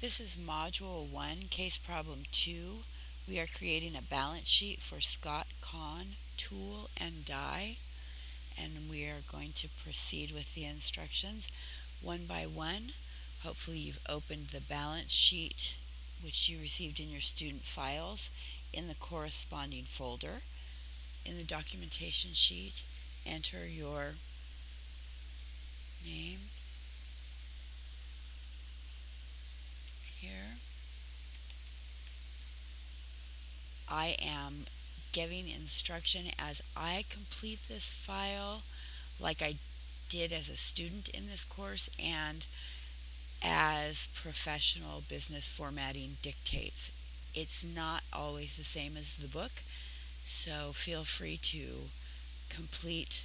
This is Module 1, Case Problem 2. We are creating a balance sheet for Scott Kahn, Tool and Die, and we are going to proceed with the instructions one by one. Hopefully you've opened the balance sheet which you received in your student files in the corresponding folder. In the documentation sheet, enter your name here. I am giving instruction as I complete this file, like I did as a student in this course and as professional business formatting dictates. It's not always the same as the book, so feel free to complete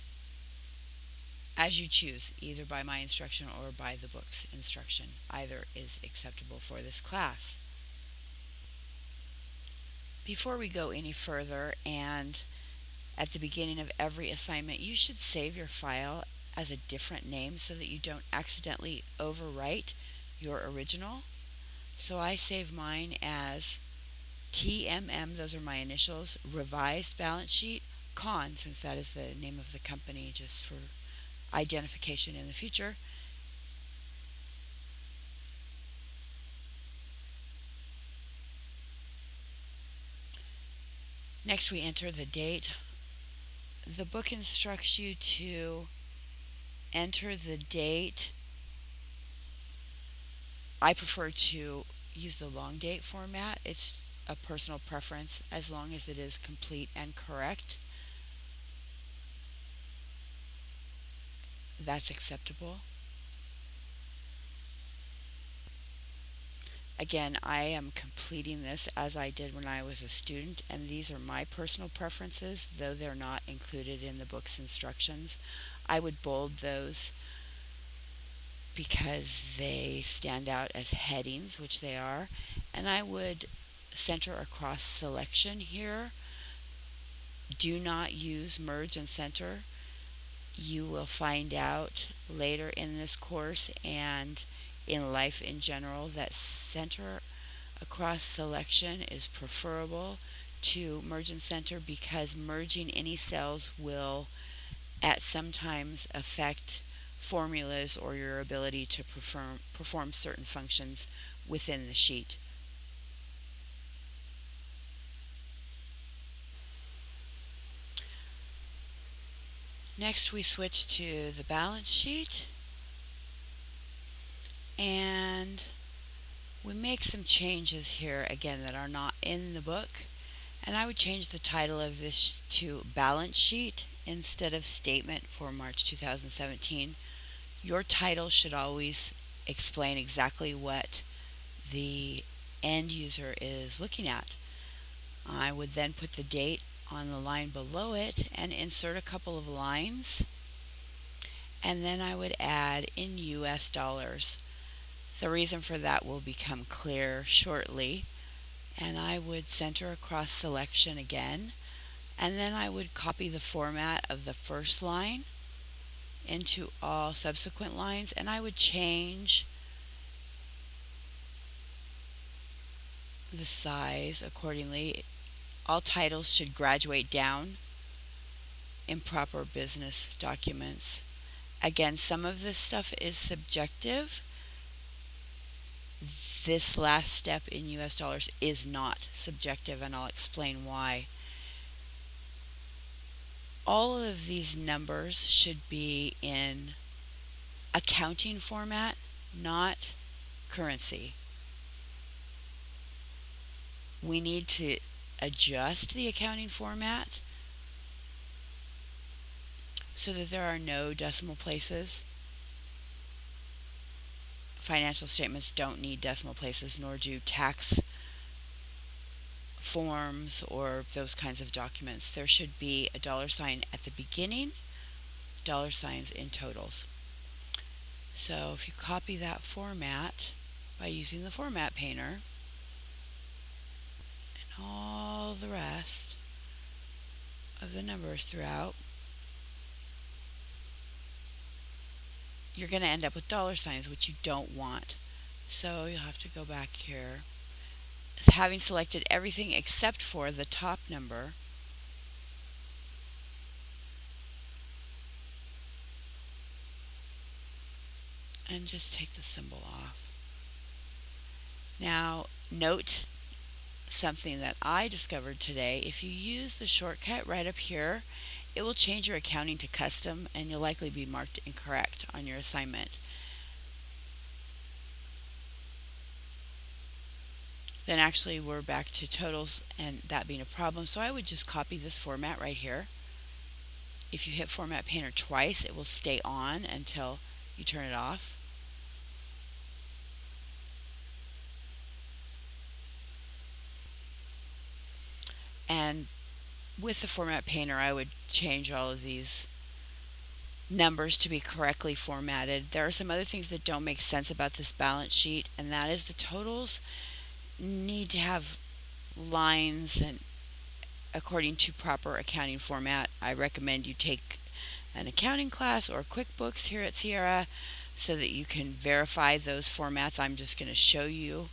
as you choose, either by my instruction or by the book's instruction. Either is acceptable for this class. Before we go any further, and at the beginning of every assignment, you should save your file as a different name so that you don't accidentally overwrite your original. So I save mine as TMM, those are my initials, Revised Balance Sheet, Kahn, since that is the name of the company, just for identification in the future. Next we enter the date. The book instructs you to enter the date. I prefer to use the long date format. It's a personal preference as long as it is complete and correct. That's acceptable. Again, I am completing this as I did when I was a student, and these are my personal preferences, though they're not included in the book's instructions. I would bold those because they stand out as headings, which they are, and I would center across selection here. Do not use merge and center. You will find out later in this course and in life in general that center across selection is preferable to merge and center because merging any cells will at sometimes affect formulas or your ability to perform certain functions within the sheet. Next we switch to the balance sheet and we make some changes here again that are not in the book, and I would change the title of this to Balance Sheet instead of Statement for March 2017. Your title should always explain exactly what the end user is looking at. I would then put the date on the line below it and insert a couple of lines, and then I would add in US dollars. The reason for that will become clear shortly, and I would center across selection again, and then I would copy the format of the first line into all subsequent lines, and I would change the size accordingly. All titles should graduate down in proper business documents. Again, some of this stuff is subjective. This last step in US dollars is not subjective, and I'll explain why. All of these numbers should be in accounting format, not currency. We need to adjust the accounting format so that there are no decimal places. Financial statements don't need decimal places, nor do tax forms or those kinds of documents. There should be a dollar sign at the beginning, dollar signs in totals. So if you copy that format by using the format painter and all the rest of the numbers throughout, you're going to end up with dollar signs, which you don't want. So you'll have to go back here. Having selected everything except for the top number, and just take the symbol off. Now, note something that I discovered today. If you use the shortcut right up here, it will change your accounting to custom and you'll likely be marked incorrect on your assignment. Then actually we're back to totals and that being a problem. So I would just copy this format right here. If you hit Format Painter twice, it will stay on until you turn it off. And with the Format Painter, I would change all of these numbers to be correctly formatted. There are some other things that don't make sense about this balance sheet, and that is the totals need to have lines and according to proper accounting format. I recommend you take an accounting class or QuickBooks here at Sierra so that you can verify those formats. I'm just going to show you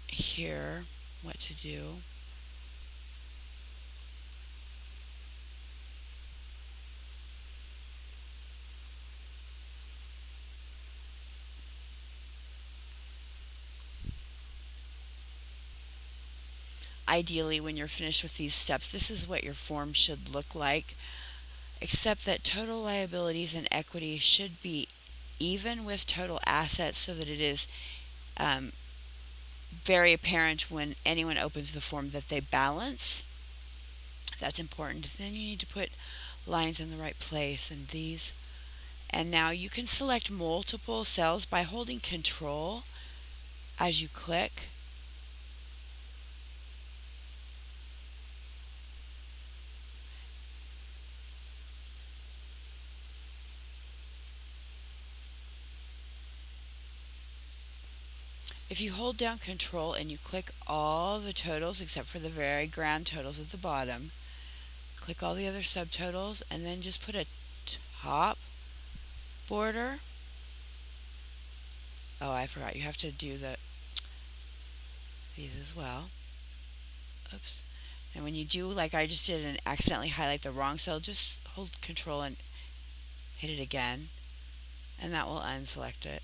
here what to do. Ideally, when you're finished with these steps, this is what your form should look like, except that total liabilities and equity should be even with total assets so that it is very apparent when anyone opens the form that they balance. That's important. Then you need to put lines in the right place and these. And now you can select multiple cells by holding Control as you click. If you hold down Control and you click all the totals except for the very grand totals at the bottom, click all the other subtotals and then just put a top border. Oh, I forgot. You have to do these as well. Oops. And when you do, like I just did, and accidentally highlight the wrong cell, just hold Control and hit it again, and that will unselect it.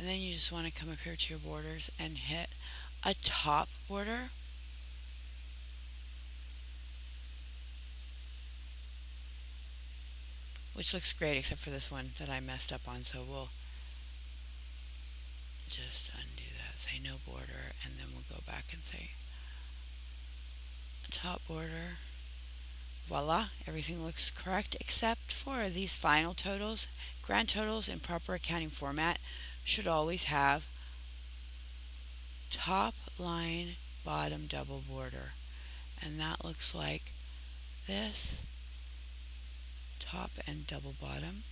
And then you just want to come up here to your borders and hit a top border. Which looks great except for this one that I messed up on, so we'll just undo that, say no border, and then we'll go back and say top border. Voila, everything looks correct except for these final totals. Grand totals in proper accounting format should always have top line, bottom double border. And that looks like this, top and double bottom.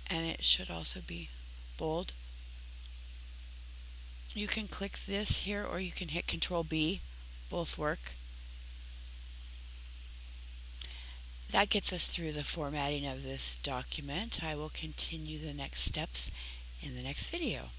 And it should also be bold. You can click this here or you can hit Control B. Both work. That gets us through the formatting of this document. I will continue the next steps in the next video.